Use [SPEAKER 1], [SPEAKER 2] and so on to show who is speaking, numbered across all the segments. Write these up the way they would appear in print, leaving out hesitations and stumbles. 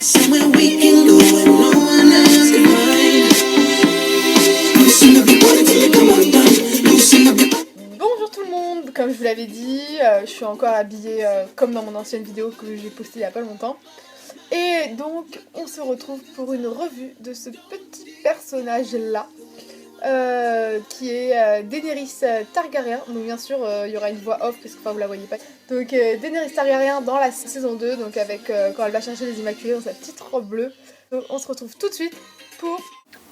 [SPEAKER 1] Somewhere we can go and no one else can find. Loosen up your body till you come undone. Loosen up your...
[SPEAKER 2] Bonjour tout le monde, comme je vous l'avais dit, je suis encore habillée comme dans mon ancienne vidéo que j'ai postée il y a pas longtemps. Et donc on se retrouve pour une revue de ce petit personnage là, qui est Daenerys Targaryen. Donc bien sûr il y aura une voix off parce que vous la voyez pas. Donc Daenerys Targaryen dans la saison 2, donc avec quand elle va chercher les Immaculés dans sa petite robe bleue. Donc on se retrouve tout de suite pour...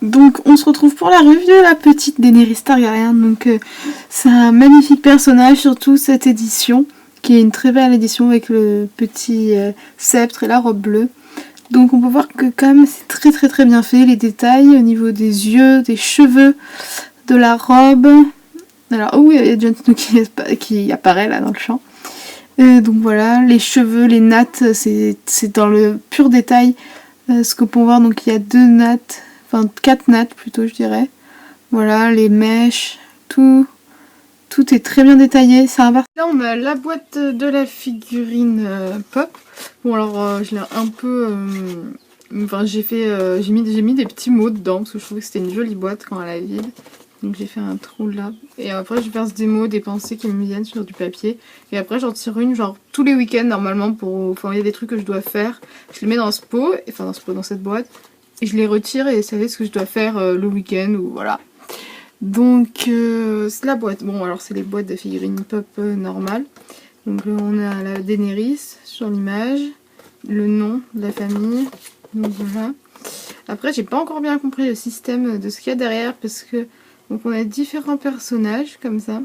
[SPEAKER 3] Donc on se retrouve pour la revue de la petite Daenerys Targaryen. Donc c'est un magnifique personnage, surtout cette édition, qui est une très belle édition avec le petit sceptre et la robe bleue. Donc on peut voir que quand même c'est très bien fait, les détails au niveau des yeux, des cheveux, de la robe. Alors oui, il y a Jon Snow qui apparaît là dans le champ. Donc voilà, les cheveux, les nattes, c'est dans le pur détail ce qu'on peut voir. Donc il y a 2 nattes, enfin 4 nattes plutôt je dirais. Voilà, les mèches, tout est très bien détaillé. Là on a la boîte de la figurine pop. Bon alors je l'ai un peu... Enfin j'ai mis des petits mots dedans parce que je trouvais que c'était une jolie boîte quand elle est vide. Donc j'ai fait un trou là. Et après je verse des mots, des pensées qui me viennent sur du papier. Et après j'en tire une genre tous les week-ends normalement pour... Enfin il y a des trucs que je dois faire. Je les mets dans ce pot, enfin dans cette boîte. Et je les retire et ça fait ce que je dois faire le week-end ou voilà. Donc c'est la boîte. Bon alors c'est les boîtes de figurines pop normales. Donc là on a la Daenerys sur l'image. Le nom de la famille. Donc voilà. Après j'ai pas encore bien compris le système de ce qu'il y a derrière parce que... Donc on a différents personnages comme ça.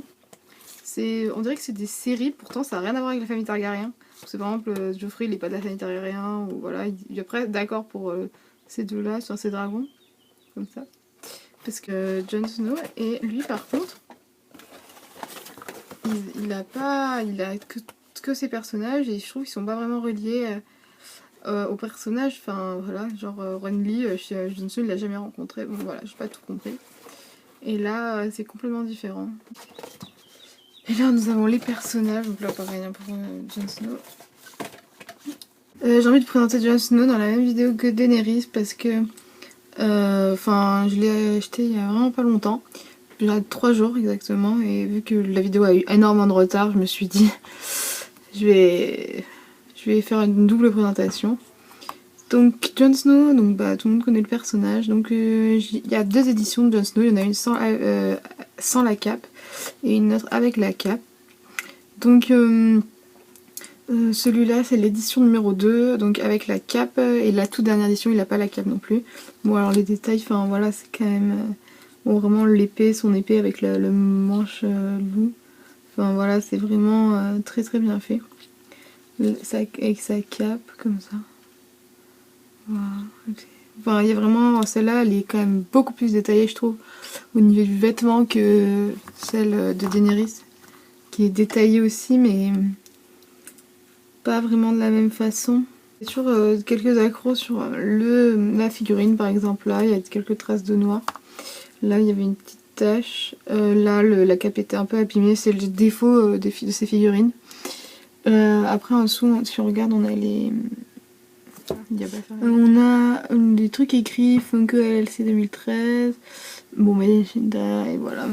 [SPEAKER 3] On dirait que c'est des séries, pourtant ça n'a rien à voir avec la famille Targaryen. Parce que par exemple Joffrey il n'est pas de la famille Targaryen, ou voilà, il est après d'accord pour ces deux-là, sur ces dragons, comme ça. Parce que Jon Snow, et lui par contre, il a que ses personnages, et je trouve qu'ils sont pas vraiment reliés aux personnages. Enfin voilà, genre Renly, Jon Snow il l'a jamais rencontré, bon voilà, j'ai pas tout compris. Et là, c'est complètement différent. Et là, nous avons les personnages. Donc là, pareil, pour Jon Snow. J'ai envie de présenter Jon Snow dans la même vidéo que Daenerys parce que... Enfin, je l'ai acheté il y a vraiment pas longtemps. Il y a 3 jours exactement. Et vu que la vidéo a eu énormément de retard, je me suis dit... je vais faire une double présentation. Donc Jon Snow, donc tout le monde connaît le personnage. Donc il y a 2 éditions de Jon Snow, il y en a une sans la cape et une autre avec la cape. Donc celui-là c'est l'édition numéro 2, donc avec la cape, et la toute dernière édition il n'a pas la cape non plus. Bon alors les détails, enfin voilà, c'est quand même bon, vraiment l'épée, son épée avec le manche loup. Enfin voilà, c'est vraiment très bien fait. Avec sa cape comme ça. Voilà. Enfin, il y a vraiment, celle-là elle est quand même beaucoup plus détaillée je trouve au niveau du vêtement que celle de Daenerys, qui est détaillée aussi mais pas vraiment de la même façon. Il y a toujours quelques accros sur la figurine, par exemple là il y a quelques traces de noir, là il y avait une petite tache, là la cape était un peu abîmée, c'est le défaut de ces figurines. Après en dessous si on regarde on a les... On a des trucs écrits Funko LLC 2013, bon mais et voilà.